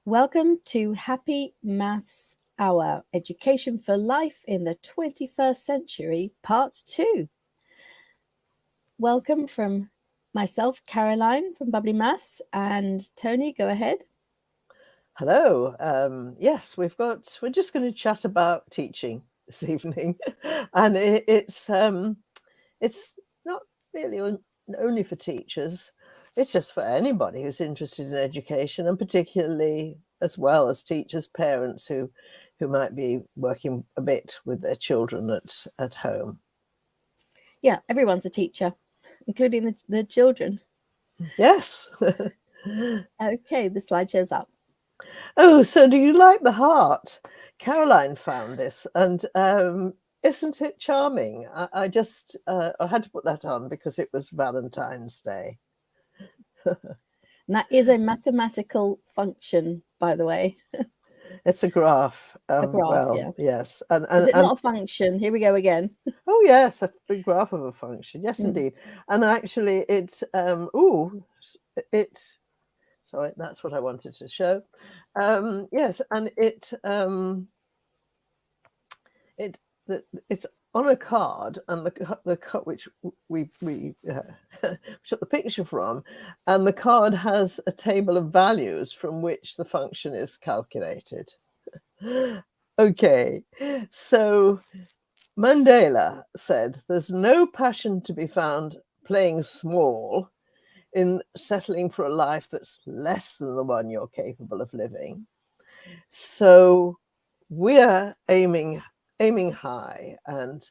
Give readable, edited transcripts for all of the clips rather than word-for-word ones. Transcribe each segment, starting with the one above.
Welcome to Happy Maths Hour, Education for Life in the 21st Century, Part 2. Welcome from myself, Caroline from Bubbly Maths, and Toni, go ahead. Hello. Yes, we're just going to chat about teaching this evening, and it's not really only for teachers. It's just for anybody who's interested in education, and particularly as well as teachers, parents who might be working a bit with their children at home. Yeah, everyone's a teacher, including the children. Yes. Okay, the slide shows up. Oh, so do you like the heart? Caroline found this, and isn't it charming? I just I had to put that on because it was Valentine's Day. And that is a mathematical function, by the way. It's a graph. A graph, Well, yeah. yes, Is it not a function? Here we go again. oh yes, a big graph of a function. Yes, Mm. indeed. And actually, it's it's sorry, that's what I wanted to show. Yes, and it's on a card, and the card which we took the picture from, and the card has a table of values from which the function is calculated. Okay, so Mandela said, "There's no passion to be found playing small in settling for a life that's less than the one you're capable of living." So we're aiming high, and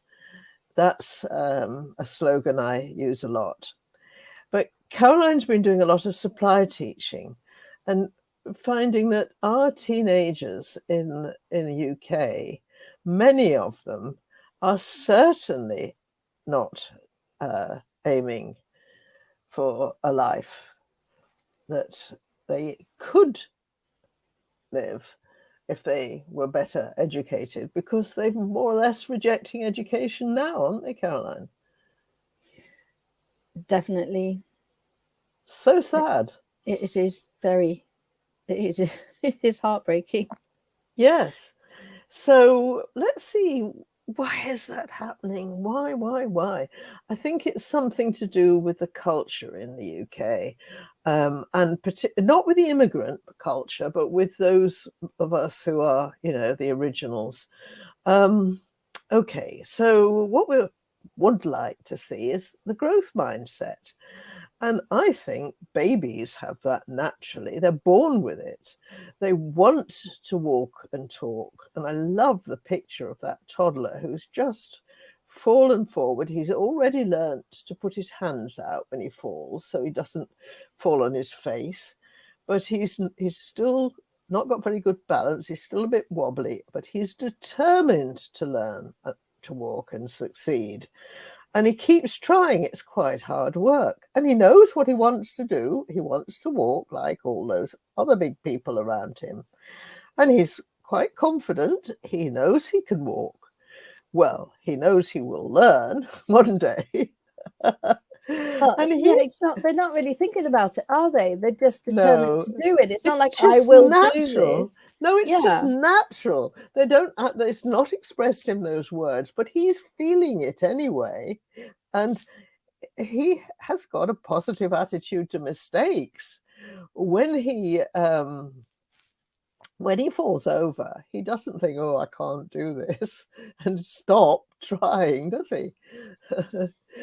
that's a slogan I use a lot. But Caroline's been doing a lot of supply teaching and finding that our teenagers in the UK, many of them are certainly not aiming for a life that they could live if they were better educated, because they're more or less rejecting education now, aren't they, Caroline? Definitely. So sad. It is very, it is, it is heartbreaking. Yes. So let's see, why is that happening? Why? I think it's something to do with the culture in the UK, and not with the immigrant culture, but with those of us who are, the originals. Okay, so what we would like to see is the growth mindset. And I think babies have that naturally. They're born with it. They want to walk and talk. And I love the picture of that toddler who's just fallen forward. He's already learnt to put his hands out when he falls so he doesn't fall on his face. But he's still not got very good balance. He's still a bit wobbly, but he's determined to learn to walk and succeed. And he keeps trying. It's quite hard work. And he knows what he wants to do. He wants to walk like all those other big people around him. And he's quite confident. He knows he can walk. Well, he knows he will learn one day. Well, And yeah, he it's not. They're not really thinking about it, are they? They're just determined No, to do it. It's not it's like I just will do natural. this. No, it's just Yeah, natural. They don't. It's not expressed in those words, but he's feeling it anyway, and he has got a positive attitude to mistakes. When he falls over, he doesn't think, "Oh, I can't do this," and stop trying, does he?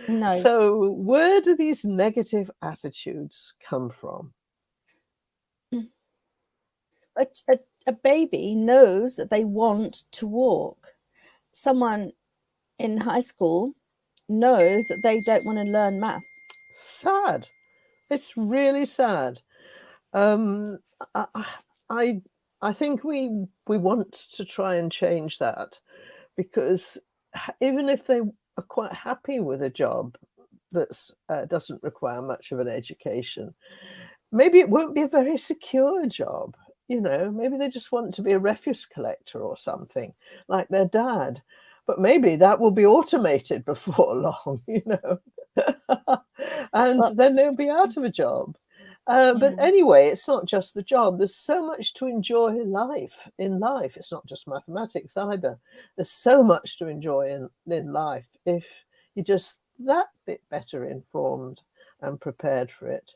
no. So, where do these negative attitudes come from? A baby knows that they want to walk. Someone in high school knows that they don't want to learn maths. Sad. It's really sad. Um, I, I, I think we want to try and change that, because even if they are quite happy with a job that doesn't require much of an education, maybe it won't be a very secure job. Maybe they just want to be a refuse collector or something like their dad. But maybe that will be automated before long, and Well, then they'll be out of a job. But anyway, it's not just the job. There's so much to enjoy in life. It's not just mathematics either. There's so much to enjoy in life if you're just that bit better informed and prepared for it.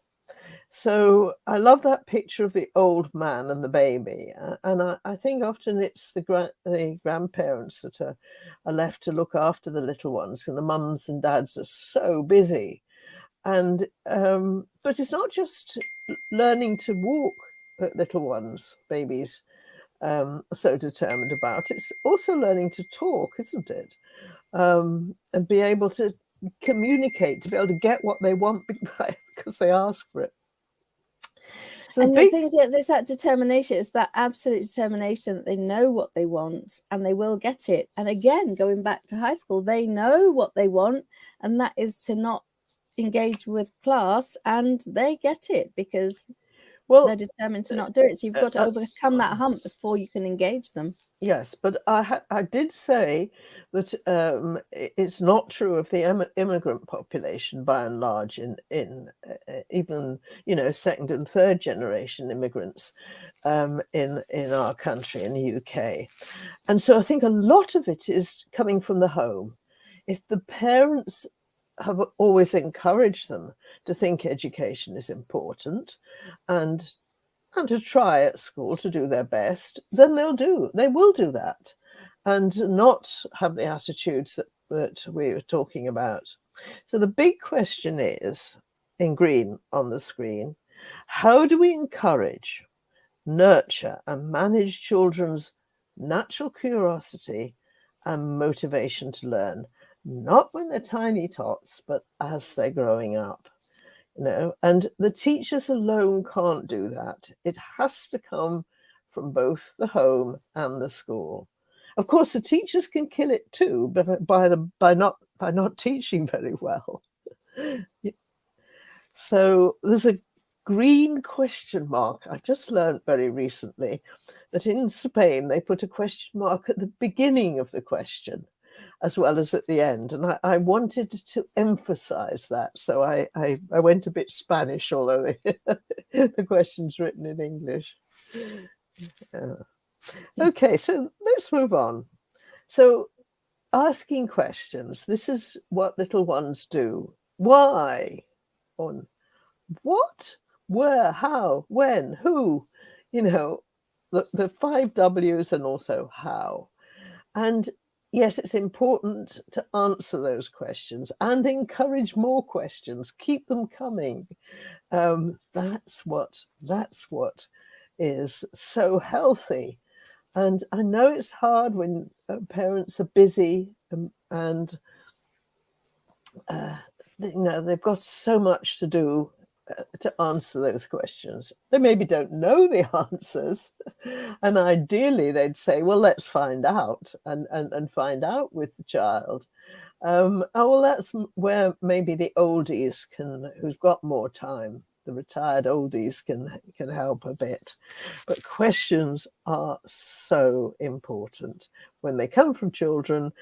So I love that picture of the old man and the baby. And I think often it's the grandparents that are left to look after the little ones, and the mums and dads are so busy. And but it's not just learning to walk that little ones, babies, are so determined about. It's also learning to talk, isn't it? And be able to communicate, to be able to get what they want because they ask for it. So and the thing is, it's that determination, it's that absolute determination that they know what they want and they will get it. And again, going back to high school, they know what they want, and that is to not engage with class, and they get it because they're determined to not do it. So you've got to overcome that hump before you can engage them. Yes, but I did say that it's not true of the immigrant population by and large in even, you know, second and third generation immigrants in our country, in the UK. And so I think a lot of it is coming from the home. If the parents have always encouraged them to think education is important and to try at school to do their best, then they will do that and not have the attitudes that we were talking about. So the big question is, in green on the screen, how do we encourage, nurture and manage children's natural curiosity and motivation to learn, not when they're tiny tots, but as they're growing up? You know, and the teachers alone can't do that. It has to come from both the home and the school. Of course, the teachers can kill it too, but by not teaching very well. So there's a green question mark. I just learned very recently that in Spain they put a question mark at the beginning of the question as well as at the end. And I wanted to emphasize that. So I went a bit Spanish, although the question's written in English. Okay, so let's move on. So asking questions, this is what little ones do. Why? On what? Where? How? When? Who? You know, the 5 W's and also how. And yes, it's important to answer those questions and encourage more questions. Keep them coming. That's what is so healthy. And I know it's hard when parents are busy and you know, they've got so much to do to answer those questions. They maybe don't know the answers, and ideally they'd say, well, let's find out and find out with the child. Oh, well, that's where maybe the oldies who've got more time, the retired oldies can help a bit. But questions are so important when they come from children,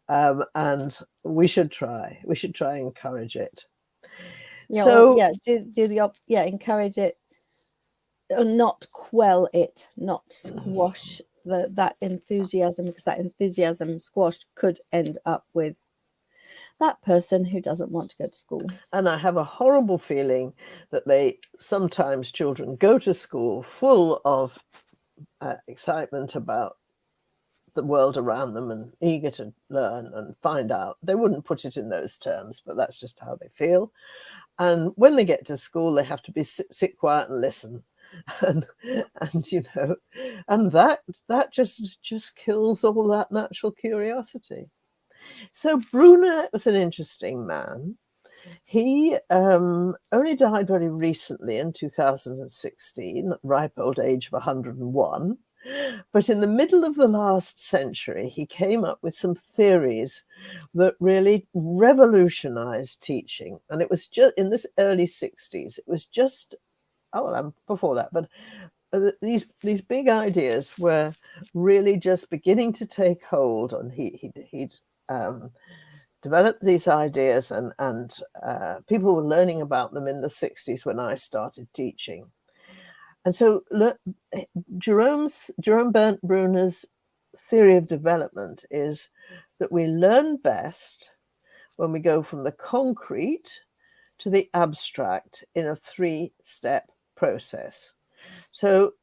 and we should try and encourage it. Yeah, so encourage it, or not quell it, not squash that enthusiasm, because that enthusiasm squashed could end up with that person who doesn't want to go to school. And I have a horrible feeling that sometimes children go to school full of excitement about the world around them and eager to learn and find out. They wouldn't put it in those terms, but that's just how they feel. And when they get to school, they have to sit quiet and listen. And you know, and that just kills all that natural curiosity. So Bruner was an interesting man. He only died very recently in 2016, at the ripe old age of 101. But in the middle of the last century, he came up with some theories that really revolutionized teaching. And it was just in this early 60s. It was just, before that, but these big ideas were really just beginning to take hold. And he'd developed these ideas, and people were learning about them in the 60s when I started teaching. And so Jerome Bruner's theory of development is that we learn best when we go from the concrete to the abstract in a 3-step process. So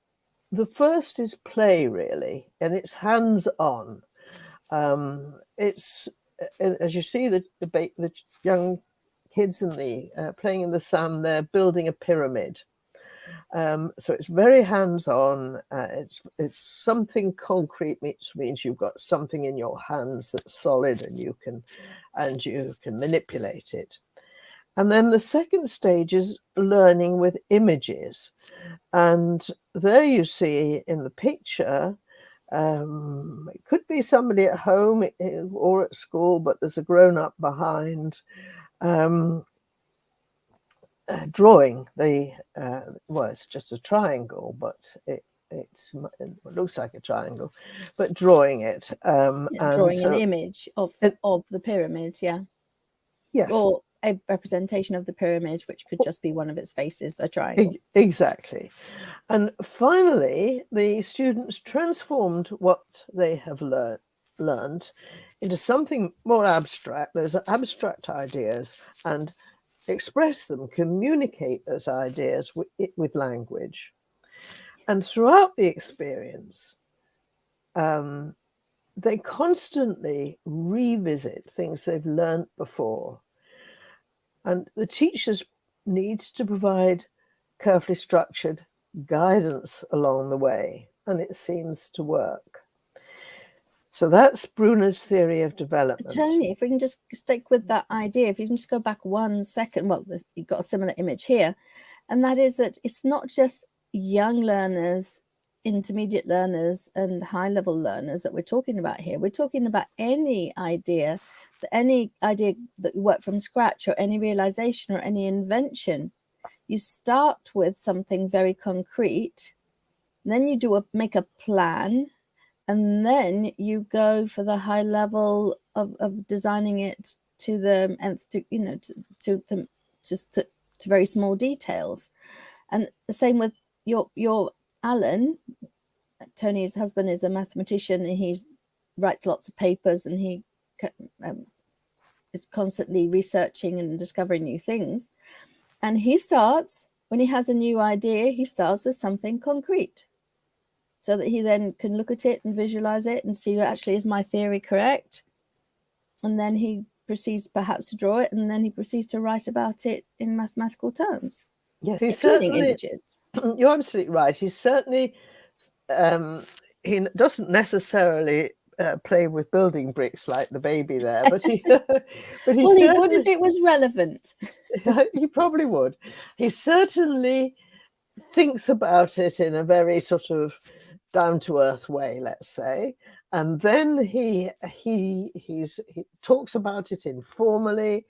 the first is play, really, and it's hands-on. It's, as you see, the young kids in the playing in the sand, they're building a pyramid. So it's very hands-on. It's something concrete, which means you've got something in your hands that's solid, and you can manipulate it. And then the second stage is learning with images. And there you see in the picture, it could be somebody at home or at school, but there's a grown-up behind, drawing well, it's just a triangle, but it looks like a triangle, but drawing it. Drawing an image of the pyramid, yeah. Yes. Or a representation of the pyramid, which could just be one of its faces, the triangle. Exactly. And finally, the students transformed what they have learned into something more abstract. Those are abstract ideas, and express them, communicate those ideas with language. And throughout the experience, they constantly revisit things they've learned before. And the teachers need to provide carefully structured guidance along the way, and it seems to work. So that's Bruner's theory of development. Toni, if we can just stick with that idea, if you can just go back 1 second, well, you've got a similar image here, and that is that it's not just young learners, intermediate learners, and high-level learners that we're talking about here. We're talking about any idea that you work from scratch, or any realization or any invention. You start with something very concrete, then you make a plan, and then you go for the high level of designing it to the nth, to very small details. And the same with your Alan. Toni's husband is a mathematician, and he writes lots of papers, and he is constantly researching and discovering new things. And he starts, when he has a new idea, he starts with something concrete, so that he then can look at it and visualize it and see, actually, is my theory correct? And then he proceeds perhaps to draw it, and then he proceeds to write about it in mathematical terms. Yes, including images. You're absolutely right. He's certainly, he doesn't necessarily play with building bricks like the baby there, but he well, he would if it was relevant. He probably would. He certainly thinks about it in a very sort of down-to-earth way, let's say, and then he talks about it informally,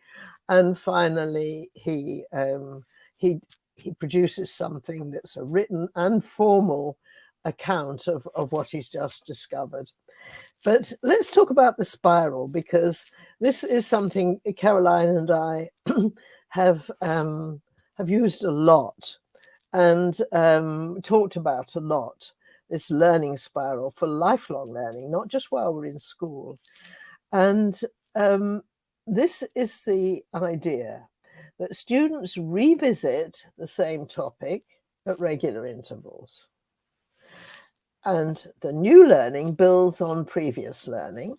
and finally he produces something that's a written and formal account of what he's just discovered. But let's talk about the spiral, because this is something Caroline and I have used a lot and talked about a lot, this learning spiral for lifelong learning, not just while we're in school. And this is the idea that students revisit the same topic at regular intervals. And the new learning builds on previous learning,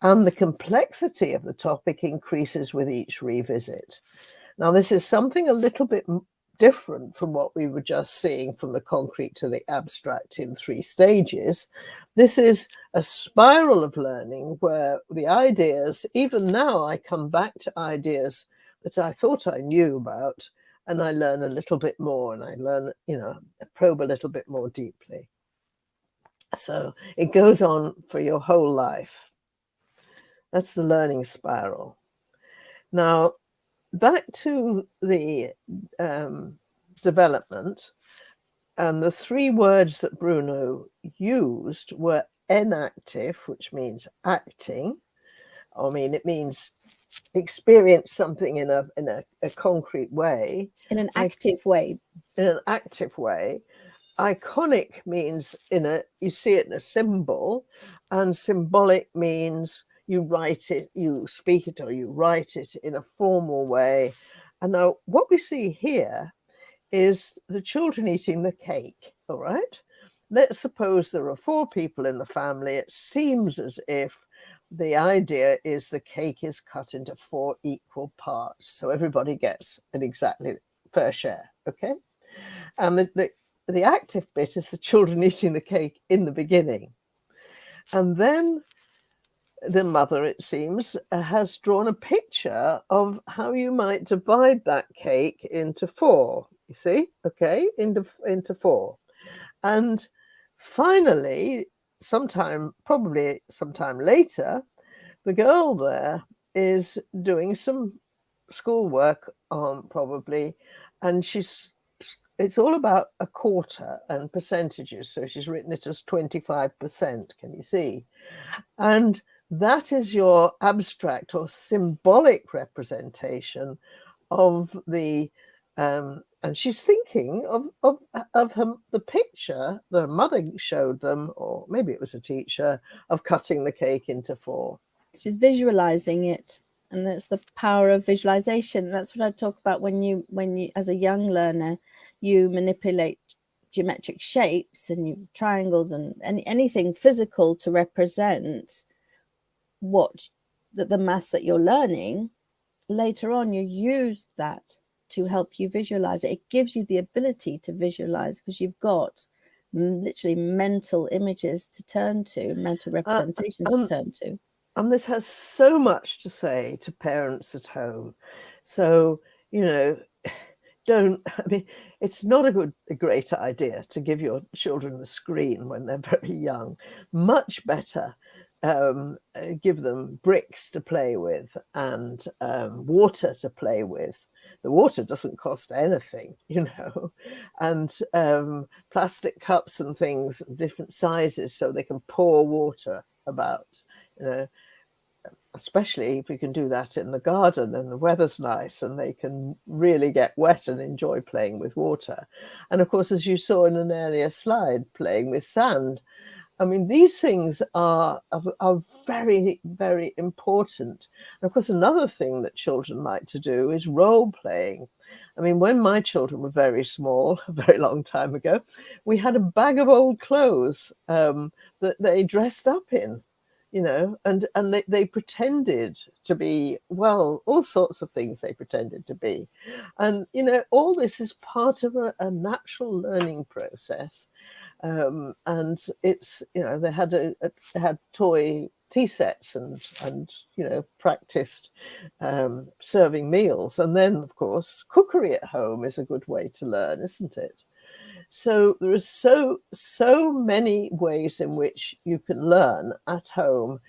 and the complexity of the topic increases with each revisit. Now, this is something a little bit different from what we were just seeing from the concrete to the abstract in 3 stages. This is a spiral of learning where the ideas, even now I come back to ideas that I thought I knew about, and I learn a little bit more, and I learn, probe a little bit more deeply. So it goes on for your whole life. That's the learning spiral. Now, back to the development, and the 3 words that Bruno used were inactive, which means acting. I mean, it means experience something in a concrete way, in an active way. In an active way. Iconic means you see it in a symbol, and symbolic means you write it, you speak it, or you write it in a formal way. And now what we see here is the children eating the cake. All right, let's suppose there are 4 people in the family. It seems as if the idea is the cake is cut into 4 equal parts, so everybody gets an exactly fair share. Okay, and the active bit is the children eating the cake in the beginning. And then the mother, it seems, has drawn a picture of how you might divide that cake into 4. You see? Okay, into 4. And finally, probably sometime later, the girl there is doing some schoolwork probably, and it's all about a quarter and percentages. So she's written it as 25%. Can you see? And that is your abstract or symbolic representation of the, and she's thinking of the picture the mother showed them, or maybe it was a teacher, of cutting the cake into 4. She's visualizing it. And that's the power of visualization. That's what I talk about when you, as a young learner, you manipulate geometric shapes and triangles and anything physical to represent the maths that you're learning. Later on, you use that to help you visualize it. It gives you the ability to visualize because you've got literally mental images to turn to, mental representations to turn to. And this has so much to say to parents at home. So, it's not a great idea to give your children a screen when they're very young. Much better give them bricks to play with and water to play with. The water doesn't cost anything, and plastic cups and things of different sizes so they can pour water about. Especially if we can do that in the garden and the weather's nice and they can really get wet and enjoy playing with water. And of course, as you saw in an earlier slide, playing with sand. I mean, these things are very, very important. And of course, another thing that children like to do is role playing. I mean, when my children were very small, a very long time ago, we had a bag of old clothes that they dressed up in. And they pretended to be, well, all sorts of things they pretended to be. And, all this is part of a natural learning process. And it's, they had toy tea sets and practiced serving meals. And then, of course, cookery at home is a good way to learn, isn't it? So there are so many ways in which you can learn at home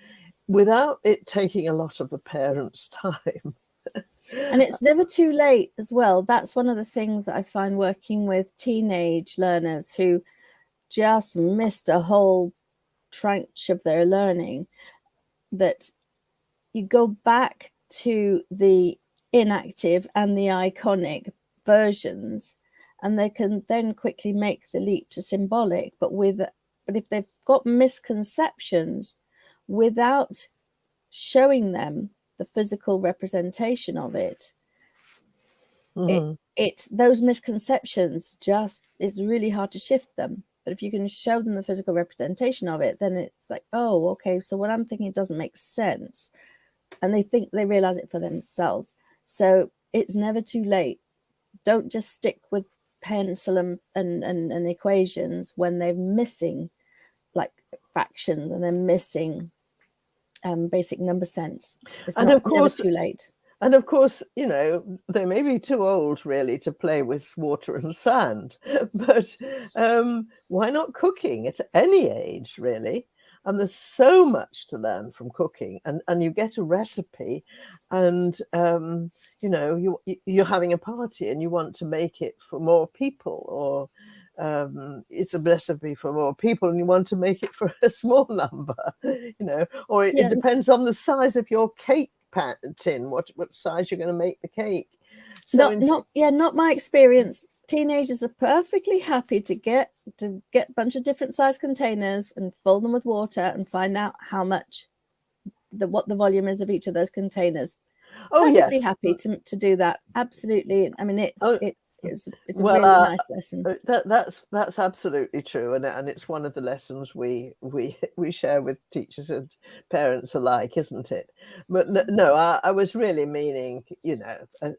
without it taking a lot of the parents' time. And it's never too late as well. That's one of the things that I find working with teenage learners who just missed a whole tranche of their learning, that you go back to the inactive and the iconic versions, and they can then quickly make the leap to symbolic. But if they've got misconceptions, without showing them the physical representation of it, it's those misconceptions, it's really hard to shift them. But if you can show them the physical representation of it, then it's like, oh, okay, so what I'm thinking doesn't make sense. And they realize it for themselves. So it's never too late. Don't just stick with pencil and equations when they're missing like fractions and they're missing basic number sense. It's never too late. And of course, they may be too old really to play with water and sand, but why not cooking at any age, really? And there's so much to learn from cooking, and you get a recipe, and you're having a party and you want to make it for more people, or it's a recipe for more people and you want to make it for a small number, or it depends on the size of your cake tin, what size you're going to make the cake. So not my experience. Teenagers are perfectly happy to get a bunch of different size containers and fill them with water and find out how much what the volume is of each of those containers. Perfectly happy to do that. Absolutely. I mean, it's a really nice lesson. That's absolutely true, and it's one of the lessons we share with teachers and parents alike, isn't it? But no, I was really meaning,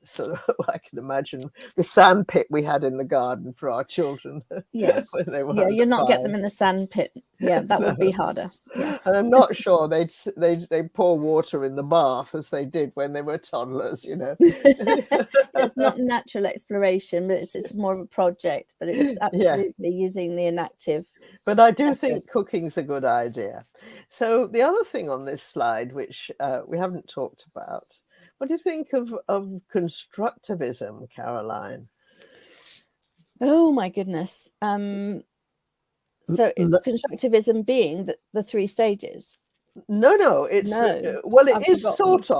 sort of, I can imagine the sand pit we had in the garden for our children. Yeah, when they were you're not get them in the sand pit. Yeah, that would be harder. Yeah, and I'm not sure they'd pour water in the bath as they did when they were toddlers. It's not natural exploration, but it's more of a project. But it's absolutely using the inactive. But I do think cooking's a good idea. So the other thing on this slide, which we haven't talked about, what do you think of constructivism, Caroline? Oh my goodness. So constructivism being the 3 stages. No, it's it is sort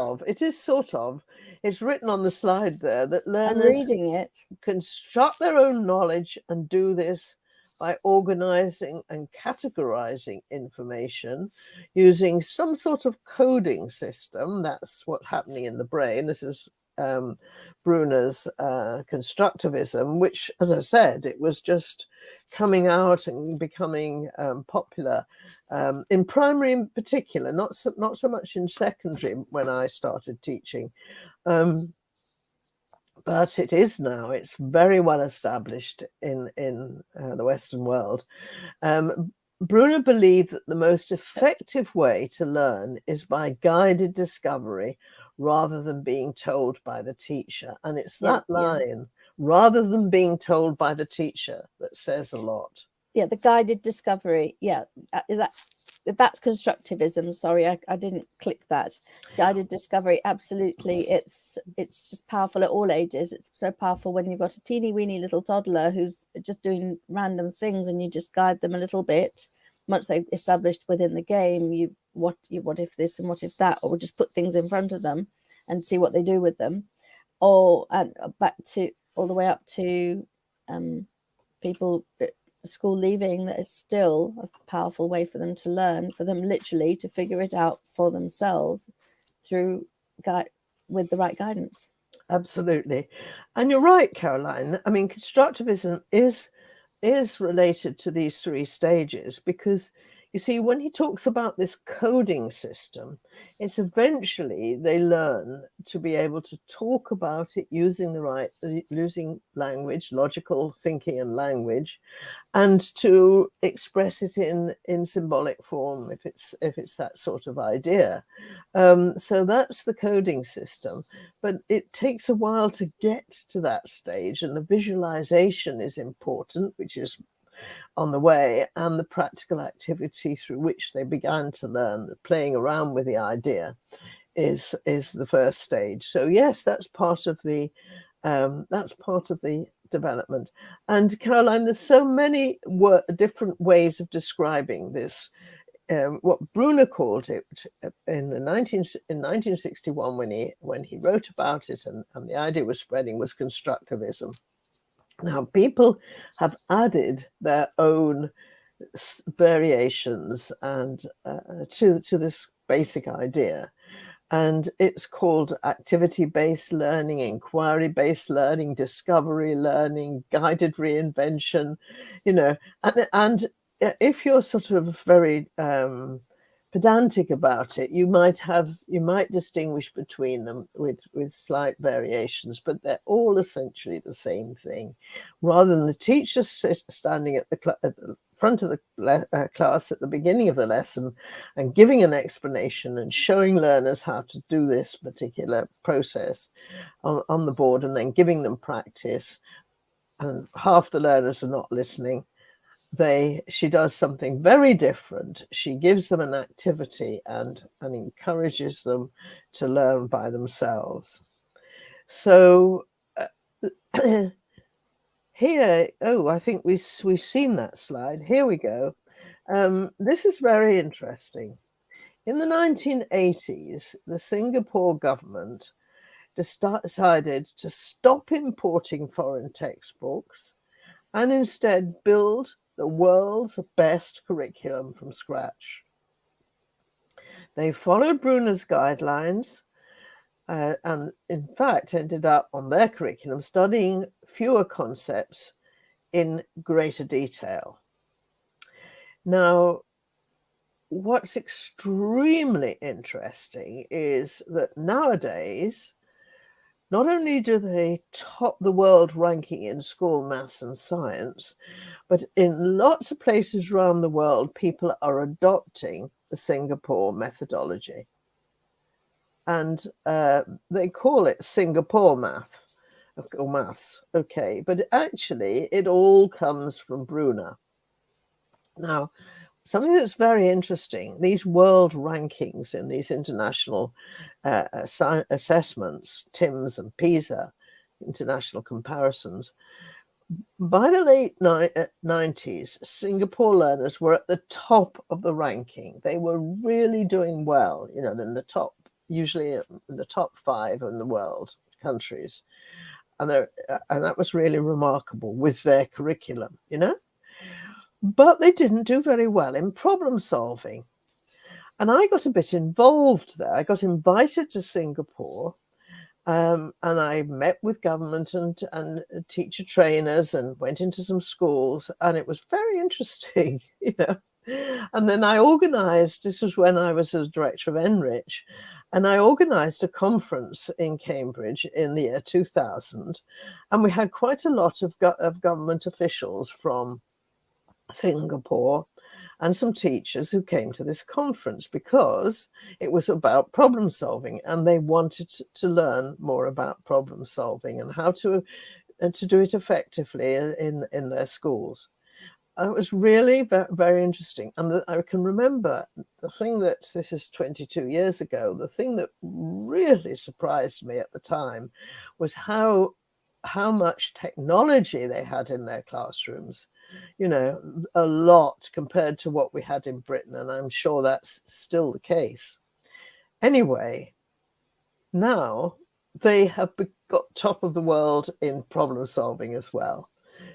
of. It's written on the slide there that learners construct their own knowledge and do this by organizing and categorizing information using some sort of coding system. That's what's happening in the brain. This is Bruner's Constructivism, which, as I said, it was just coming out and becoming popular in primary in particular, not so much in secondary when I started teaching. But it is now. It's very well established in the Western world. Bruner believed that the most effective way to learn is by guided discovery rather than being told by the teacher. And it's that line, rather than being told by the teacher, that says a lot. Yeah, the guided discovery. Yeah, that's constructivism. Sorry, I didn't click that. Guided discovery, absolutely. It's just powerful at all ages. It's so powerful when you've got a teeny weeny little toddler who's just doing random things and you just guide them a little bit. Once they've established within the game, what if this and what if that, or just put things in front of them and see what they do with them, or back to all the way up to people school leaving. That is still a powerful way for them to learn, for them literally to figure it out for themselves with the right guidance. Absolutely. And you're right, Caroline. I mean, constructivism is related to these 3 stages, because you see, when he talks about this coding system, it's eventually they learn to be able to talk about it using language, logical thinking and language, and to express it in symbolic form if it's that sort of idea. So that's the coding system, but it takes a while to get to that stage, and the visualization is important, which is on the way, and the practical activity through which they began to learn, playing around with the idea, is the first stage. So yes, that's part of the development. And Caroline, there's so many different ways of describing this. What Bruner called it in 1961 when he wrote about it and the idea was spreading, was constructivism. Now, people have added their own variations and to this basic idea, and it's called activity-based learning, inquiry-based learning, discovery learning, guided reinvention. And if you're sort of very pedantic about it, you might distinguish between them with slight variations, but they're all essentially the same thing. Rather than the teacher standing at the front of the class at the beginning of the lesson and giving an explanation and showing learners how to do this particular process on the board, and then giving them practice, and half the learners are not listening, she does something very different. She gives them an activity and encourages them to learn by themselves. So here, I think we've seen that slide. Here we go. This is very interesting. In the 1980s, the Singapore government decided to stop importing foreign textbooks and instead build the world's best curriculum from scratch. They followed Bruner's guidelines and in fact ended up on their curriculum studying fewer concepts in greater detail. Now, what's extremely interesting is that nowadays, not only do they top the world ranking in school maths and science, but in lots of places around the world, people are adopting the Singapore methodology. And they call it Singapore math or maths, okay, but actually it all comes from Bruner. Now, something that's very interesting, these world rankings in these international assessments, TIMSS and PISA, international comparisons, by the late 90s, Singapore learners were at the top of the ranking. They were really doing well, you know, in the top, usually in the top 5 in the world countries. And that was really remarkable with their curriculum, you know. But they didn't do very well in problem solving. And I got a bit involved there. I got invited to Singapore, and I met with government and teacher trainers and went into some schools, and it was very interesting, you know. And then I organized, this was when I was as director of Enrich, and I organized a conference in Cambridge in the year 2000. And we had quite a lot of government officials from Singapore and some teachers who came to this conference because it was about problem solving, and they wanted to learn more about problem solving and how to do it effectively in their schools. It was really very, very interesting. And I can remember the thing that, this is 22 years ago, the thing that really surprised me at the time was how much technology they had in their classrooms. You know, a lot compared to what we had in Britain, and I'm sure that's still the case. Anyway, now they have got top of the world in problem solving as well.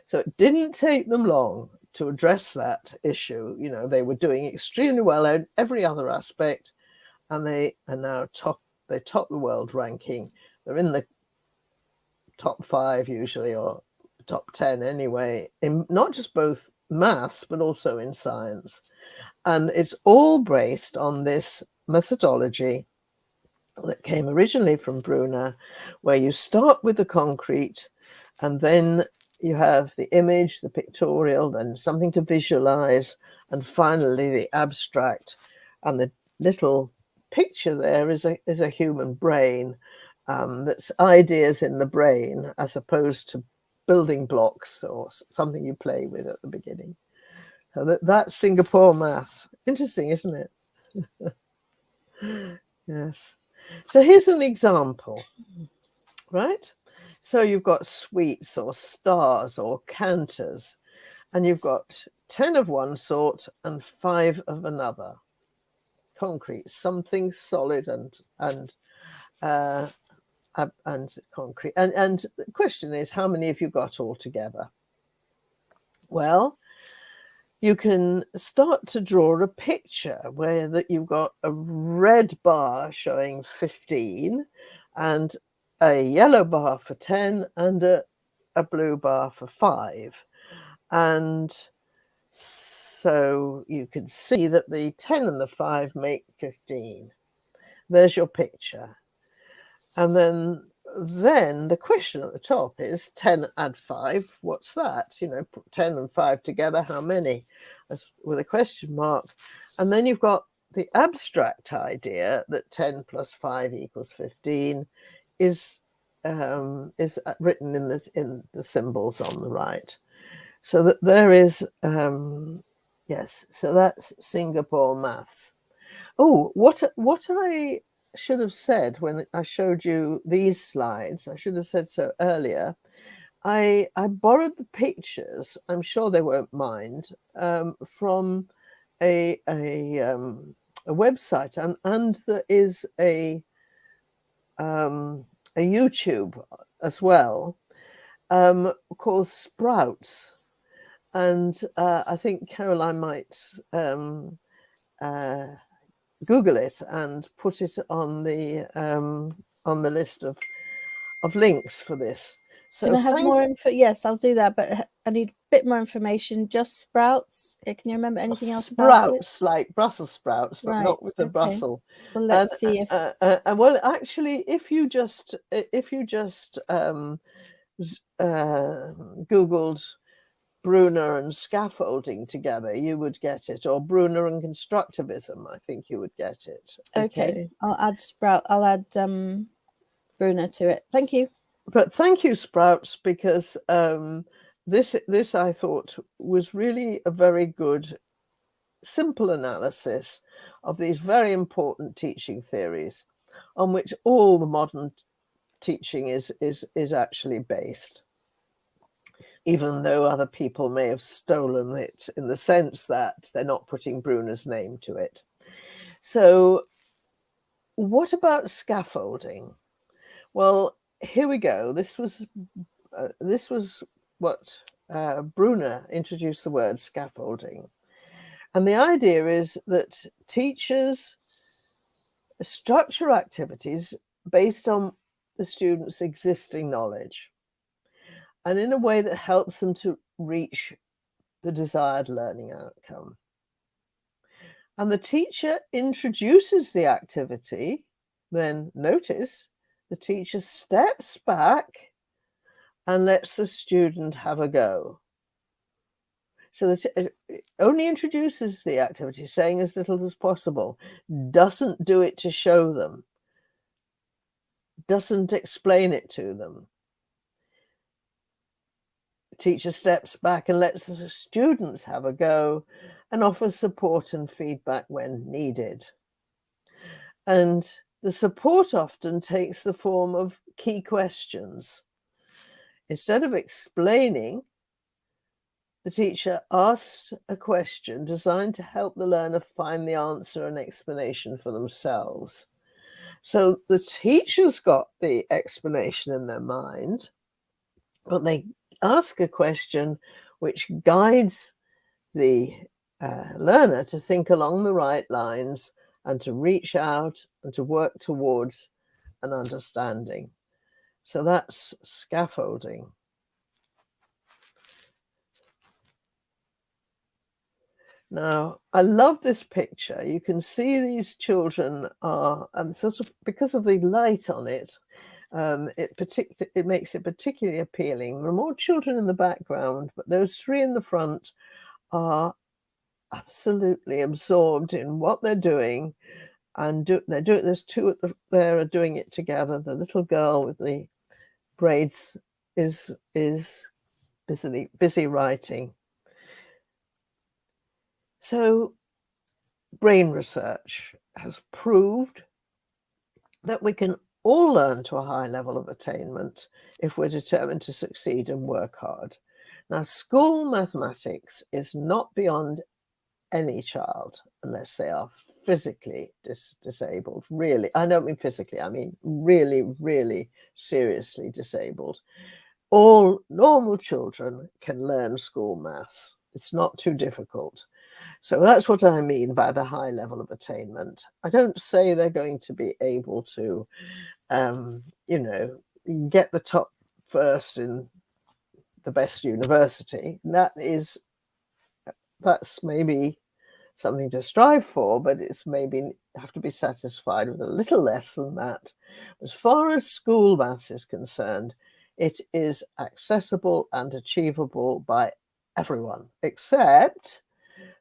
So it didn't take them long to address that issue. You know, they were doing extremely well in every other aspect, and they are now they top the world ranking. They're in the top 5 usually, or top 10 anyway, in not just both maths but also in science. And it's all based on this methodology that came originally from Bruner, where you start with the concrete and then you have the image, the pictorial, then something to visualize, and finally the abstract. And the little picture there is a human brain, that's ideas in the brain as opposed to building blocks or something you play with at the beginning. So that's Singapore math. Interesting, isn't it? Yes. So here's an example, right? So you've got suites or stars or canters, and you've got 10 of one sort and 5 of another. Concrete, something solid and concrete. And the question is, how many have you got all together? Well, you can start to draw a picture where that you've got a red bar showing 15 and a yellow bar for 10 and a blue bar for 5. And so you can see that the 10 and the 5 make 15. There's your picture. And then the question at the top is 10 add 5. What's that? You know, put 10 and 5 together, how many? With a question mark. And then you've got the abstract idea that 10 plus 5 equals 15 is written in the symbols on the right. So that there is, yes, so that's Singapore maths. Oh, what I should have said when I showed you these slides, I should have said so earlier. I borrowed the pictures, I'm sure they won't mind, from a website, and there is a YouTube as well, called Sprouts, and I think Caroline might Google it and put it on the list of links for this. So can I have more info? Yes, I'll do that, but I need a bit more information. Just Sprouts? Can you remember anything else about it? Sprouts, like Brussels sprouts, but not with the Brussels. Well, let's see if. Well, actually, if you just Googled Bruner and scaffolding together, you would get it, or Bruner and constructivism, I think you would get it. Okay. I'll add Bruner to it. Thank you. But thank you, Sprouts, because this I thought was really a very good, simple analysis of these very important teaching theories on which all the modern teaching is actually based, even though other people may have stolen it in the sense that they're not putting Bruner's name to it. So what about scaffolding? Well, here we go. This was what Bruner introduced the word scaffolding. And the idea is that teachers structure activities based on the students' existing knowledge and in a way that helps them to reach the desired learning outcome. And the teacher introduces the activity, then notice the teacher steps back and lets the student have a go. So it only introduces the activity, saying as little as possible, doesn't do it to show them, doesn't explain it to them. The teacher steps back and lets the students have a go and offers support and feedback when needed. And the support often takes the form of key questions. Instead of explaining, the teacher asks a question designed to help the learner find the answer and explanation for themselves. So the teacher's got the explanation in their mind, but they ask a question which guides the learner to think along the right lines and to reach out and to work towards an understanding. So that's scaffolding. Now, I love this picture. You can see these children are, and sort of because of the light on it, it makes it particularly appealing. There are more children in the background, but those three in the front are absolutely absorbed in what they're doing, and there's two there are doing it together. The little girl with the braids is busy writing. So brain research has proved that we can all learn to a high level of attainment if we're determined to succeed and work hard. Now, school mathematics is not beyond any child unless they are physically disabled. Really, I don't mean physically, I mean really, really seriously disabled. All normal children can learn school maths. It's not too difficult. So that's what I mean by the high level of attainment. I don't say they're going to be able to, get the top first in the best university. That's maybe something to strive for, but it's maybe have to be satisfied with a little less than that. As far as school maths is concerned, it is accessible and achievable by everyone, except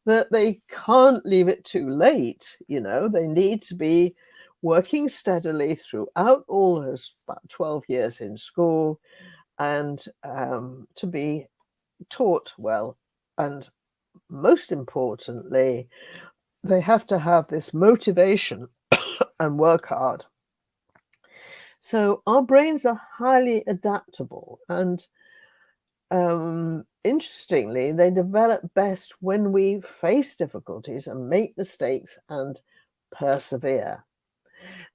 that they can't leave it too late. They need to be working steadily throughout all those about 12 years in school and to be taught well. And most importantly, they have to have this motivation and work hard. So our brains are highly adaptable, and interestingly, they develop best when we face difficulties and make mistakes and persevere.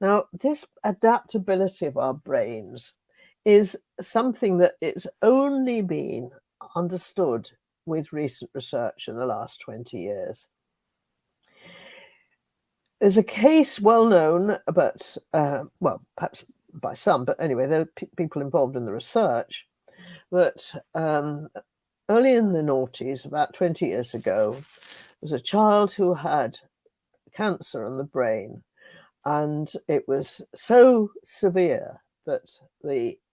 Now, this adaptability of our brains is something that it's only been understood with recent research in the last 20 years. There's a case well known, but, well, perhaps by some, but anyway, there are people involved in the research, that early in the noughties, about 20 years ago, there was a child who had cancer in the brain, and it was so severe that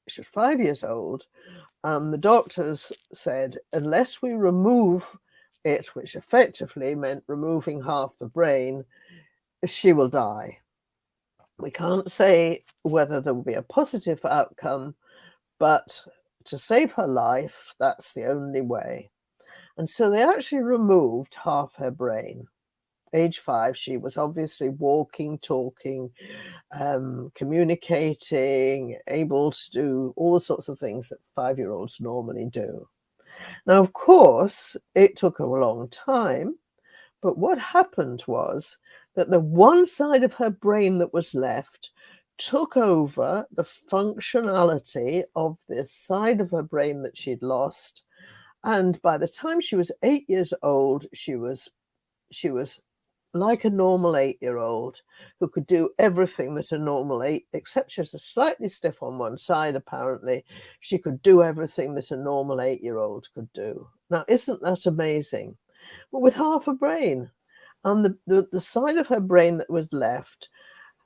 she was 5 years old, and the doctors said, unless we remove it, which effectively meant removing half the brain, she will die. We can't say whether there will be a positive outcome, but to save her life, that's the only way. And so they actually removed half her brain. Age 5, she was obviously walking, talking, communicating, able to do all the sorts of things that 5-year-olds normally do. Now, of course, it took a long time, but what happened was that the one side of her brain that was left took over the functionality of this side of her brain that she'd lost. And by the time she was 8 years old, she was like a normal 8-year-old who could do everything that a normal 8, except she was slightly stiff on one side, apparently. She could do everything that a normal 8-year-old could do. Now, isn't that amazing? But with half a brain. And the side of her brain that was left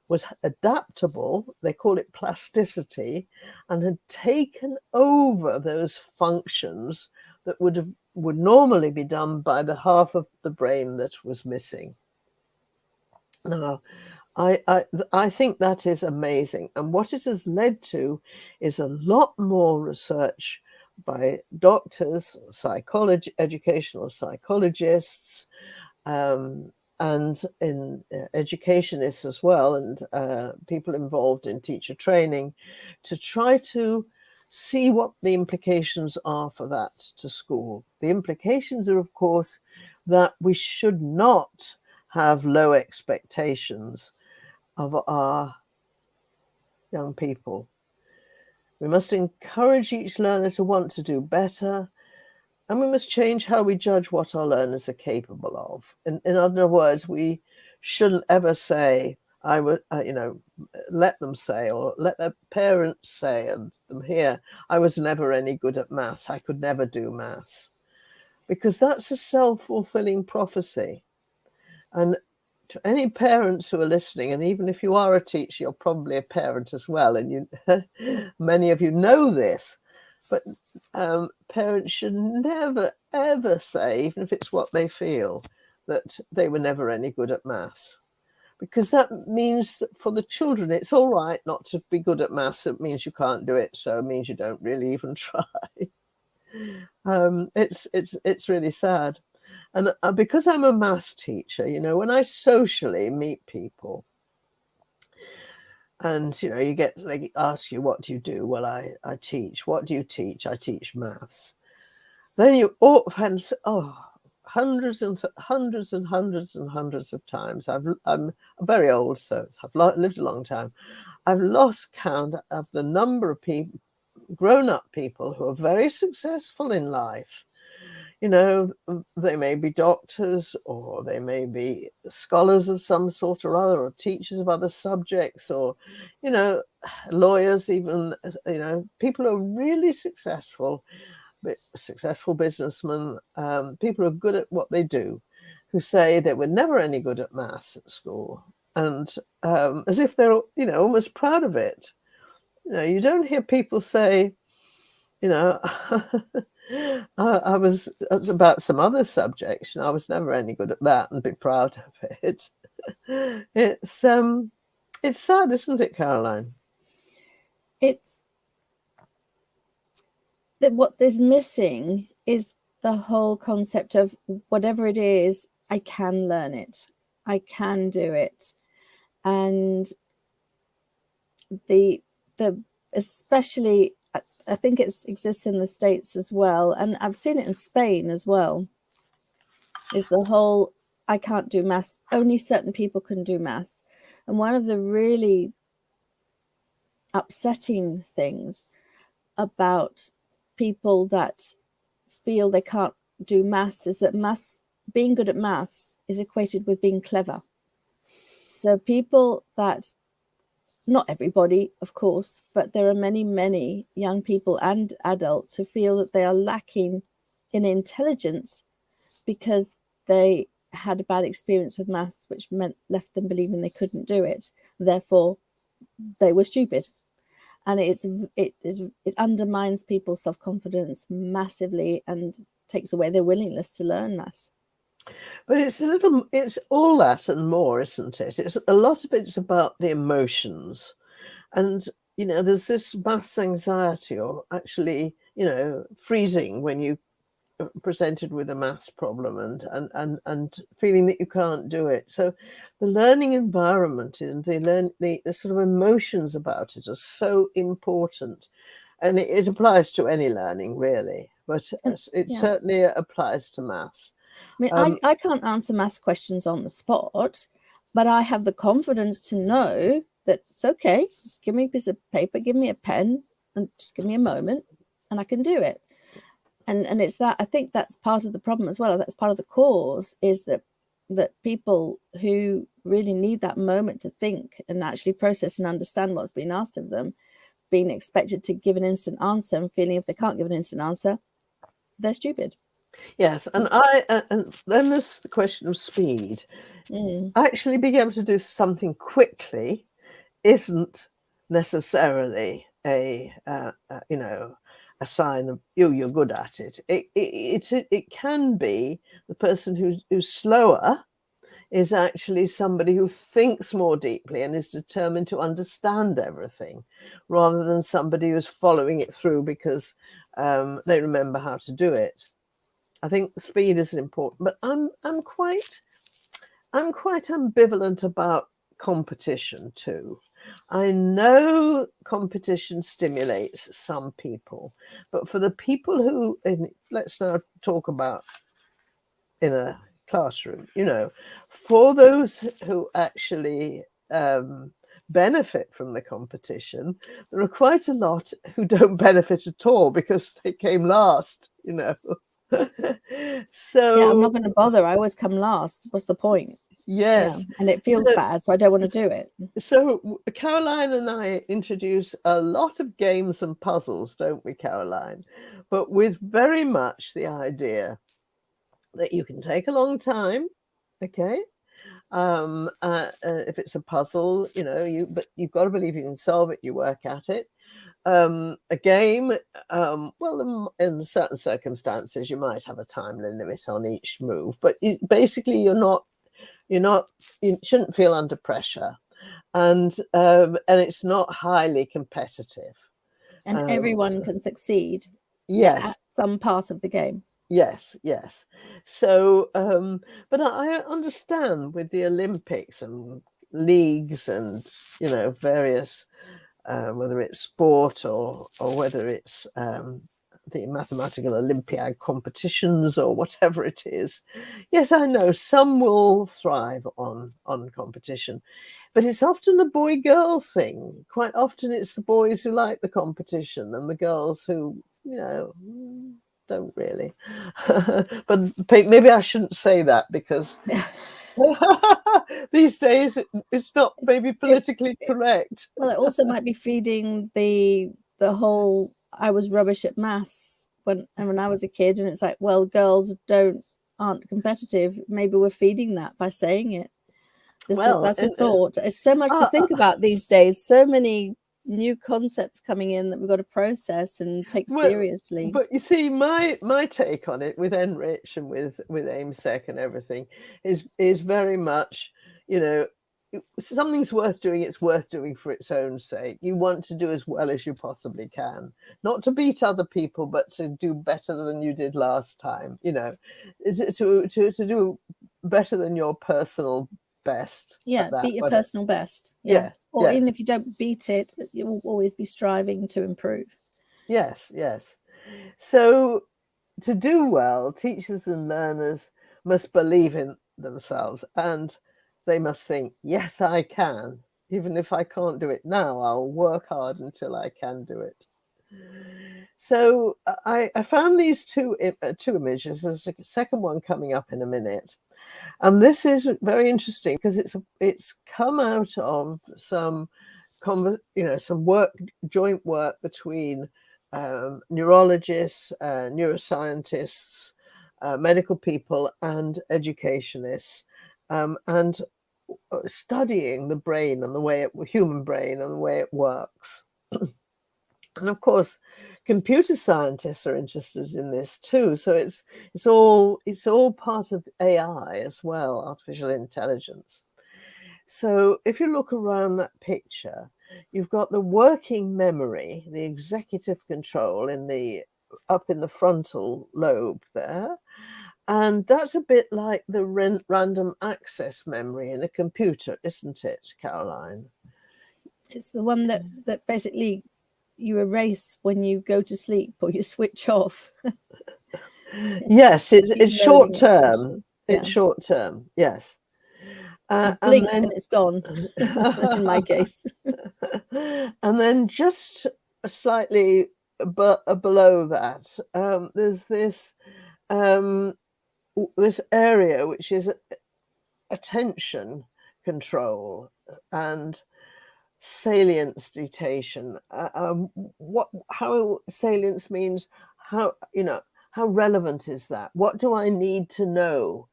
was adaptable, they call it plasticity, and had taken over those functions that would normally be done by the half of the brain that was missing. Now, I think that is amazing. And what it has led to is a lot more research by doctors, educational psychologists, and in educationists as well, and people involved in teacher training, to try to see what the implications are for that to school. The implications are, of course, that we should not have low expectations of our young people. We must encourage each learner to want to do better, and we must change how we judge what our learners are capable of. In other words, we shouldn't ever say, I would, let them say, or let their parents say, and them hear, I was never any good at maths. I could never do maths. Because that's a self-fulfilling prophecy. And to any parents who are listening, and even if you are a teacher, you're probably a parent as well, and many of you know this, but parents should never, ever say, even if it's what they feel, that they were never any good at maths. Because that means that for the children, it's all right not to be good at maths. It means you can't do it, so it means you don't really even try. It's really sad. And because I'm a maths teacher, when I socially meet people, and they ask you, what do you do? Well, I teach. What do you teach? I teach maths. Then you hundreds and hundreds and hundreds and hundreds of times. I'm very old, so I've lived a long time. I've lost count of the number of people, grown-up people, who are very successful in life. They may be doctors, or they may be scholars of some sort or other, or teachers of other subjects, or, lawyers even, people who are really successful businessmen, people who are good at what they do, who say they were never any good at maths at school, and as if they're, almost proud of it. You don't hear people say, I was about some other subjects, I was never any good at that, and be proud of it. It's sad, isn't it, Caroline? It's that what is missing is the whole concept of whatever it is, I can learn it, I can do it. And the especially, I think it exists in the States as well, and I've seen it in Spain as well, is the whole I can't do maths. Only certain people can do maths. And one of the really upsetting things about people that feel they can't do maths is that being good at maths is equated with being clever. So people that, not everybody, of course, but there are many, many young people and adults who feel that they are lacking in intelligence because they had a bad experience with maths, which left them believing they couldn't do it. Therefore, they were stupid. And it undermines people's self-confidence massively and takes away their willingness to learn maths. But it's all that and more, isn't it? It's a lot of it's about the emotions. And, there's this maths anxiety, or actually, freezing when you presented with a maths problem and feeling that you can't do it. So the learning environment and the sort of emotions about it are so important. And it applies to any learning, really, but it certainly applies to maths. I mean, I can't answer maths questions on the spot, but I have the confidence to know that it's okay. Just give me a piece of paper, give me a pen, and just give me a moment, and I can do it. And it's that, I think that's part of the problem as well. That's part of the cause, is that people who really need that moment to think and actually process and understand what's being asked of them, being expected to give an instant answer and feeling if they can't give an instant answer, they're stupid. Yes, and and then there's the question of speed. Actually being able to do something quickly isn't necessarily a sign of you're good at it. It can be the person who's slower is actually somebody who thinks more deeply and is determined to understand everything, rather than somebody who's following it through because they remember how to do it. I think speed is important, but I'm quite ambivalent about competition too. I know competition stimulates some people, but for the people who, let's now talk about in a classroom, for those who actually benefit from the competition, there are quite a lot who don't benefit at all because they came last, So yeah, I'm not going to bother. I always come last. What's the point? Yes. Yeah, and it feels bad, so I don't want to do it. So Caroline and I introduce a lot of games and puzzles, don't we, Caroline? But with very much the idea that you can take a long time, okay? If it's a puzzle, but you've got to believe you can solve it, you work at it. A game, well, in certain circumstances, you might have a time limit on each move, but basically you shouldn't feel under pressure, and it's not highly competitive, and everyone can succeed. Yes, at some part of the game. Yes. So, but I understand with the Olympics and leagues and various, whether it's sport or whether it's the mathematical Olympiad competitions or whatever it is. Yes, I know some will thrive on competition, but it's often a boy-girl thing. Quite often it's the boys who like the competition and the girls who, don't really. But maybe I shouldn't say that because these days it's not maybe politically correct. Well, it also might be feeding the whole I was rubbish at maths when I was a kid, and it's like, well, girls aren't competitive. Maybe we're feeding that by saying it. That's a thought. It's so much to think about these days. So many new concepts coming in that we've got to process and take seriously. But you see, my take on it with Enrich and with AIMSEC and everything is very much, something's worth doing. It's worth doing for its own sake. You want to do as well as you possibly can, not to beat other people, but to do better than you did last time. To do better than your personal best. Yeah, beat your personal best. Yeah. Or even if you don't beat it, you will always be striving to improve. Yes. So to do well, teachers and learners must believe in themselves, and they must think, yes, I can. Even if I can't do it now, I'll work hard until I can do it. So I found these two images. There's a second one coming up in a minute. And this is very interesting because it's come out of some joint work between neurologists, neuroscientists, medical people, and educationists, and studying the brain and human brain and the way it works. And of course, computer scientists are interested in this too. So it's all part of AI as well, artificial intelligence. So if you look around that picture, you've got the working memory, the executive control up in the frontal lobe there. And that's a bit like the random access memory in a computer, isn't it, Caroline? It's the one that basically you erase when you go to sleep or you switch off. Yes, it's short term. It's short term, yes. Blink and it's gone, in my case. And then just slightly below that, there's this area which is attention control and salience detection. How salience means how relevant is that? What do I need to know?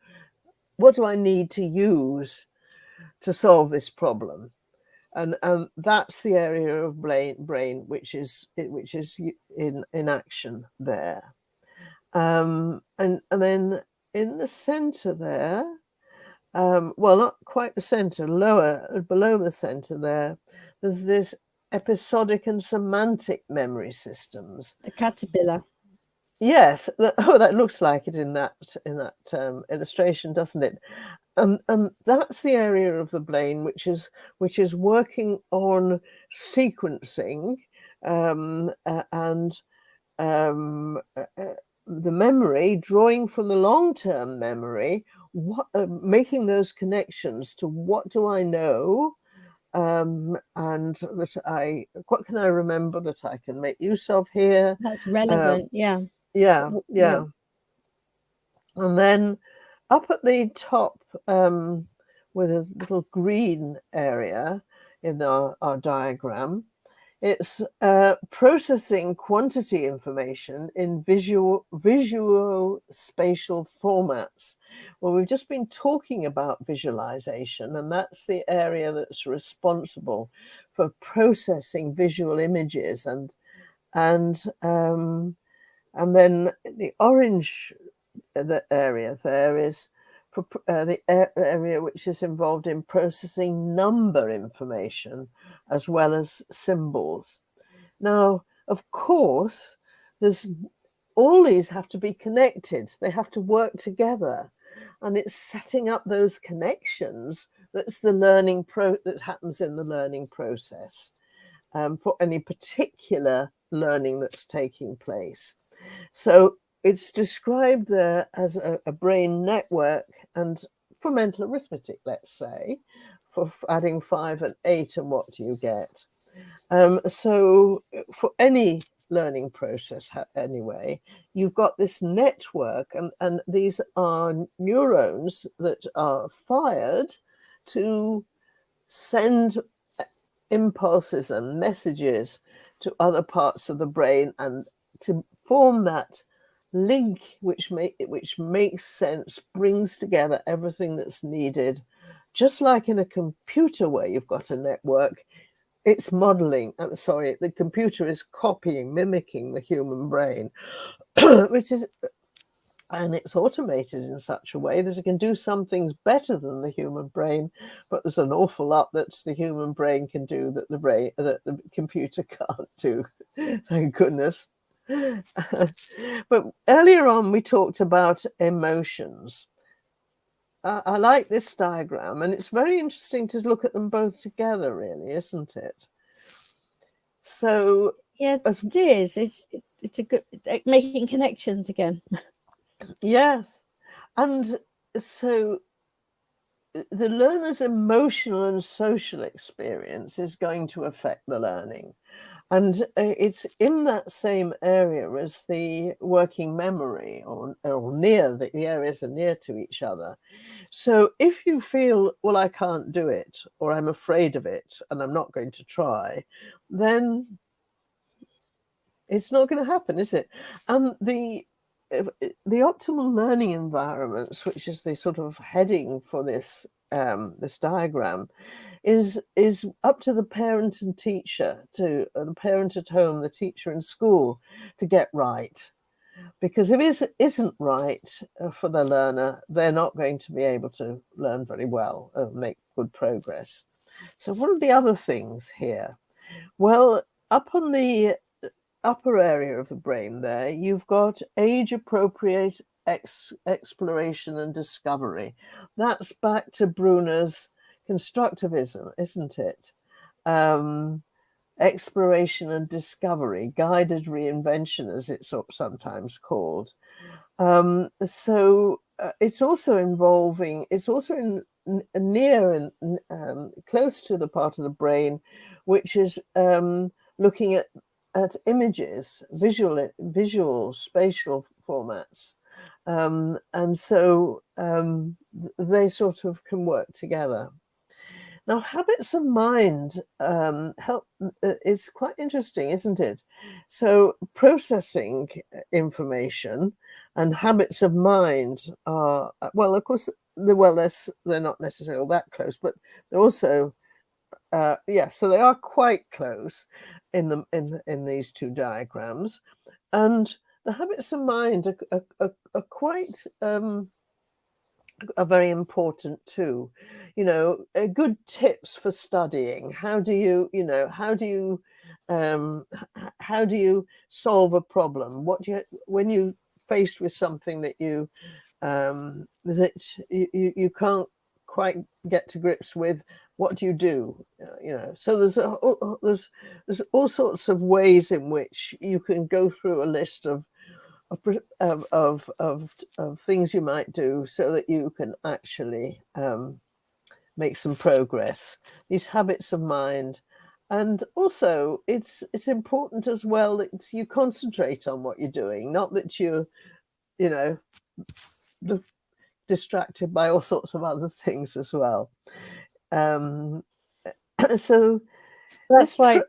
What do I need to use to solve this problem? And that's the area of brain which is in action there. And then in the center there, well, not quite the center, below the center there's this episodic and semantic memory systems. The caterpillar. Yes, that looks like it in that illustration, doesn't it? And that's the area of the brain which is working on sequencing and the memory, drawing from the long-term memory, making those connections to what do I know, and what can I remember that I can make use of here. That's relevant, yeah. And then up at the top, with a little green area in our diagram, it's processing quantity information in visual spatial formats. Well, we've just been talking about visualization, and that's the area that's responsible for processing visual images, and then the orange area there is for the area which is involved in processing number information as well as symbols. Now, of course, all these have to be connected. They have to work together, and it's setting up those connections that's the learning that happens in the learning process for any particular learning that's taking place. So it's described there as a brain network, and for mental arithmetic, let's say, for adding 5 and 8, and what do you get? So for any learning process anyway, you've got this network, and these are neurons that are fired to send impulses and messages to other parts of the brain, and to form that link which makes sense, brings together everything that's needed. Just like in a computer where you've got a network, it's modeling. I'm sorry, the computer is mimicking the human brain, and it's automated in such a way that it can do some things better than the human brain, but there's an awful lot that the human brain can do that the computer can't do. Thank goodness. But earlier on we talked about emotions. I like this diagram, and it's very interesting to look at them both together, really, isn't it? So yeah, it is. It's a good making connections again. Yes, and so the learner's emotional and social experience is going to affect the learning. And it's in that same area as the working memory, or near, the areas are near to each other. So if you feel, well, I can't do it, or I'm afraid of it, and I'm not going to try, then it's not going to happen, is it? And the optimal learning environments, which is the sort of heading for this this diagram, is up to the parent and teacher, to the parent at home, the teacher in school, to get right. Because if it isn't right for the learner, they're not going to be able to learn very well and make good progress. So what are the other things here? Well, up on the upper area of the brain there, you've got age-appropriate exploration and discovery. That's back to Bruner's Constructivism, isn't it? Exploration and discovery, guided reinvention, as it's sometimes called. So it's also involving, it's also near and close to the part of the brain which is looking at images, visual spatial formats. And so they sort of can work together. Now, habits of mind it's quite interesting, isn't it? So processing information and habits of mind are, well, of course, they're not necessarily that close, but they're also, yeah, so they are quite close in these two diagrams. And the habits of mind are quite are very important too. You know, good tips for studying. How do you, how do you solve a problem? When you faced with something that you you can't quite get to grips with, what do you do? So there's all sorts of ways in which you can go through a list of things you might do so that you can actually make some progress. These habits of mind. And also it's important as well that you concentrate on what you're doing, not that you're distracted by all sorts of other things as well. So that's why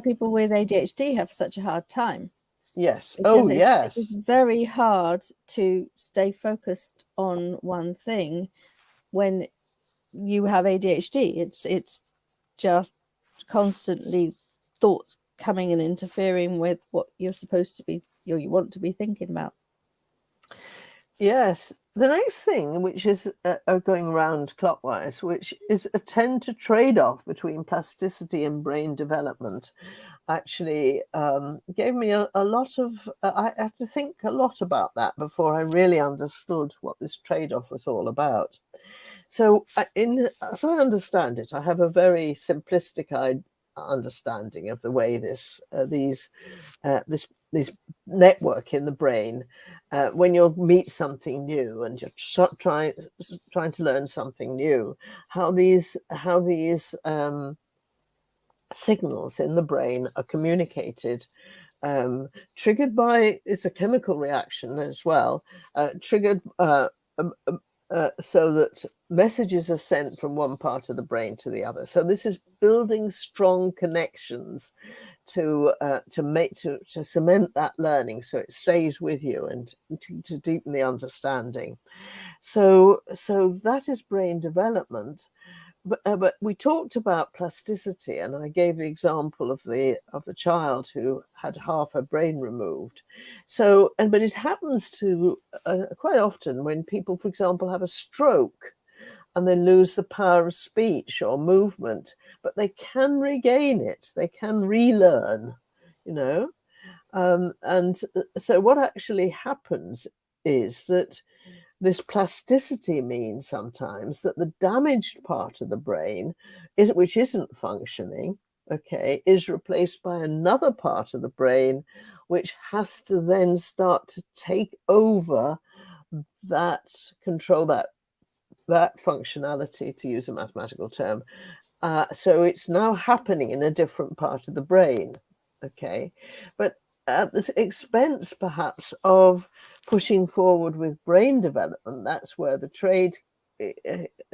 people with ADHD have such a hard time. Yes. Because yes. It's very hard to stay focused on one thing when you have ADHD. It's just constantly thoughts coming and interfering with what you're supposed to be, you want to be thinking about. Yes. The next thing, which is going round clockwise, which is attend to trade-off between plasticity and brain development, actually gave me a lot of, I had to think a lot about that before I really understood what this trade-off was all about. So as I understand it, I have a very simplistic understanding of the way this network in the brain, when you meet something new and you're trying to learn something new, how these signals in the brain are communicated, triggered by, it's a chemical reaction as well, triggered so that messages are sent from one part of the brain to the other. So this is building strong connections to cement that learning so it stays with you and to deepen the understanding. So that is brain development. But we talked about plasticity, and I gave the example of the child who had half her brain removed. So, but it happens to quite often when people, for example, have a stroke and they lose the power of speech or movement, but they can regain it. They can relearn, and so what actually happens is that this plasticity means sometimes that the damaged part of the brain, which isn't functioning, is replaced by another part of the brain, which has to then start to take over that, control that that functionality, to use a mathematical term. So it's now happening in a different part of the brain. Okay, but at the expense perhaps of pushing forward with brain development, that's where the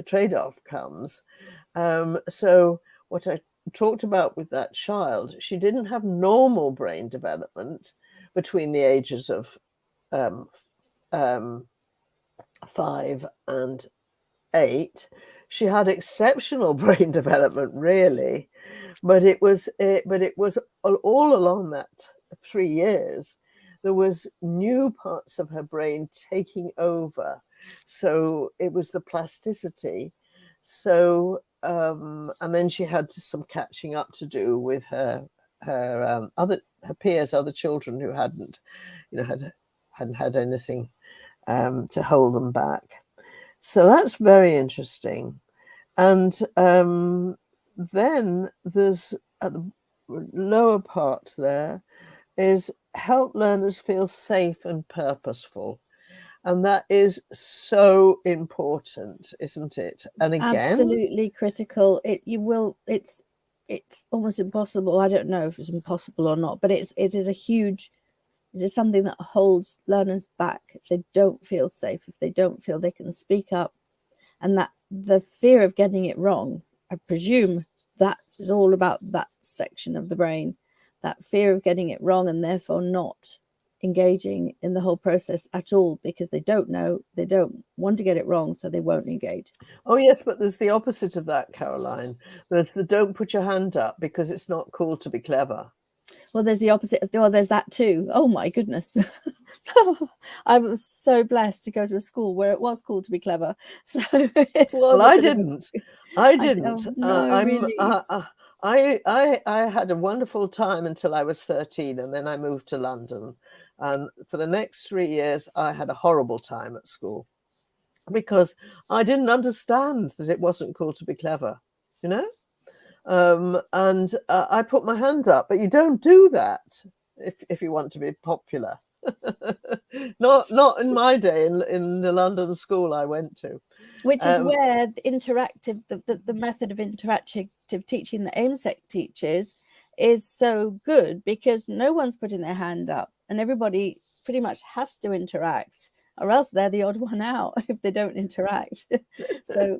trade-off comes. So what I talked about with that child, she didn't have normal brain development between the ages of 5 and 8. She had exceptional brain development, really, but it was all along that 3 years there was new parts of her brain taking over. So it was the plasticity. So and then she had some catching up to do with her peers, other children who hadn't had anything to hold them back. So that's very interesting. And then there's at the lower part there is help learners feel safe and purposeful. And that is so important, isn't it? And again, absolutely critical. It's almost impossible. I don't know if it's impossible or not, but it is something that holds learners back if they don't feel safe, if they don't feel they can speak up. And that the fear of getting it wrong, I presume that is all about that section of the brain, that fear of getting it wrong, and therefore not engaging in the whole process at all, because they don't know, they don't want to get it wrong, so they won't engage. Oh yes, but there's the opposite of that, Caroline. There's the don't put your hand up because it's not cool to be clever. Well, there's the opposite of, well, there's that too. Oh my goodness. I was so blessed to go to a school where it was cool to be clever. So it was. Well, I didn't. I had a wonderful time until I was 13, and then I moved to London. And for the next 3 years, I had a horrible time at school because I didn't understand that it wasn't cool to be clever, you know? And I put my hand up, but you don't do that if you want to be popular. not in my day in the London school I went to, which is where the interactive the method of interactive teaching that AIMSEC teaches is so good, because no one's putting their hand up and everybody pretty much has to interact, or else they're the odd one out if they don't interact. So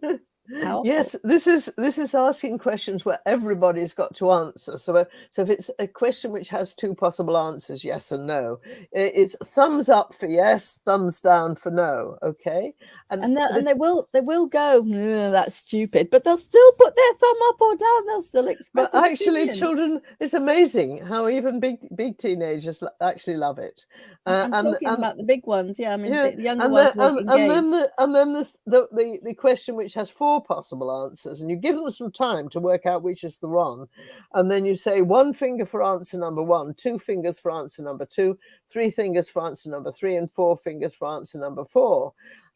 yes, this is asking questions where everybody's got to answer. So if it's a question which has two possible answers, yes and no, it's thumbs up for yes, thumbs down for no. Okay, and they will go, that's stupid, but they'll still put their thumb up or down. They'll still express. But actually, children, it's amazing how even big teenagers actually love it. I'm talking about the big ones, yeah. I mean, the younger ones won't engage. And then the question which has four possible answers, and you give them some time to work out which is the wrong, and then you say 1 finger for answer number 1, 2 fingers for answer number 2, 3 fingers for answer number 3, and 4 fingers for answer number 4.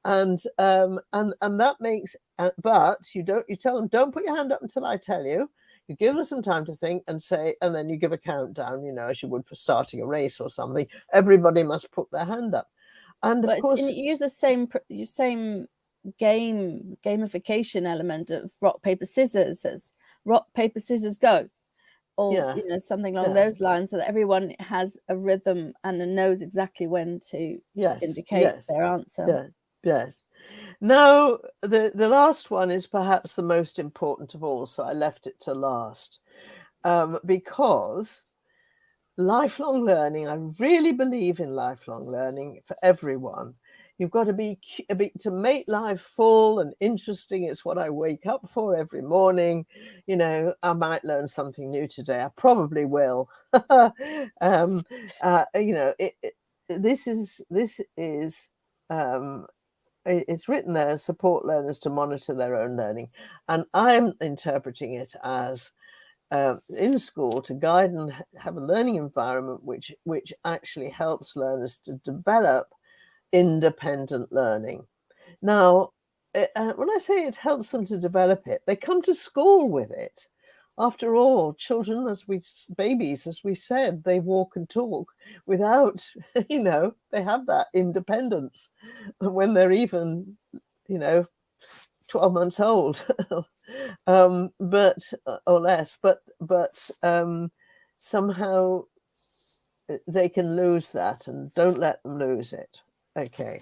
And that makes, but you tell them, don't put your hand up until I tell you. You give them some time to think and say, and then you give a countdown, as you would for starting a race or something. Everybody must put their hand up. And of course, you use the same gamification element of rock, paper, scissors, as rock, paper, scissors, go, or something along those lines, so that everyone has a rhythm and knows exactly when to indicate their answer. Yes. Now, the last one is perhaps the most important of all, so I left it to last, because lifelong learning, I really believe in lifelong learning for everyone. You've got to make life full and interesting. It's what I wake up for every morning. I might learn something new today. I probably will. This is it's written there, support learners to monitor their own learning. And I'm interpreting it as in school to guide and have a learning environment which actually helps learners to develop independent learning. Now, when I say it helps them to develop it, they come to school with it. After all, children, babies, as we said, they walk and talk without, they have that independence when they're even, 12 months old, but or less, but somehow they can lose that, and don't let them lose it. Okay.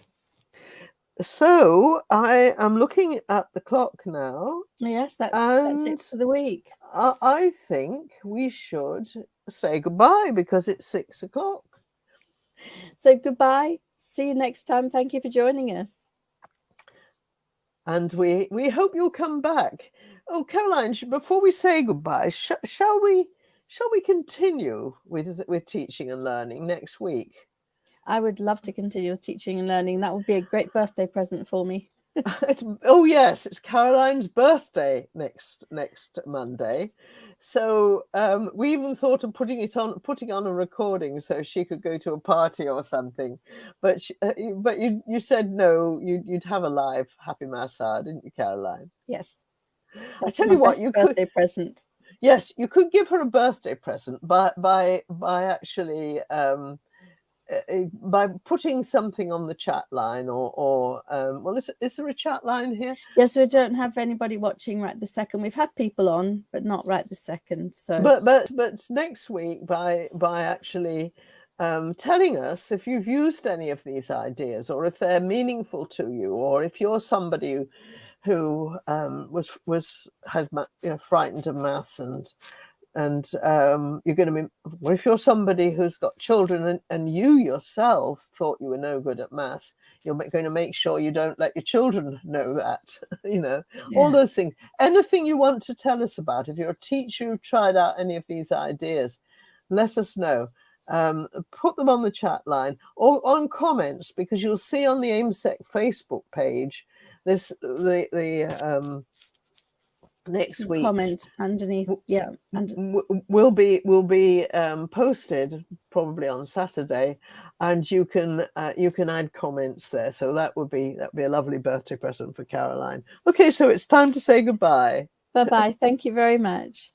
So I am looking at the clock now. Yes, that's it for the week. I think we should say goodbye because it's 6 o'clock. So goodbye. See you next time. Thank you for joining us. And we hope you'll come back. Oh, Caroline, before we say goodbye, shall we continue with teaching and learning next week? I would love to continue teaching and learning. That would be a great birthday present for me. Oh yes, it's Caroline's birthday next Monday, so we even thought of putting on a recording so she could go to a party or something, but you said no, you'd have a live Happy Massage, didn't you, Caroline? Yes. I tell you what, you birthday present. Yes, you could give her a birthday present by actually by putting something on the chat line, or well, is there a chat line here? Yes, we don't have anybody watching right this second. We've had people on, but not right this second. So, but next week, by actually telling us if you've used any of these ideas, or if they're meaningful to you, or if you're somebody who was frightened of maths, and you're going to be, well, if you're somebody who's got children and you yourself thought you were no good at maths, you're going to make sure you don't let your children know that, all those things. Anything you want to tell us about, if you're a teacher who tried out any of these ideas, let us know. Put them on the chat line or on comments, because you'll see on the AIMSEC Facebook page this next week comment underneath, will be posted probably on Saturday, and you can add comments there, so that would be a lovely birthday present for Caroline. Okay, so it's time to say goodbye. Bye-bye. Thank you very much.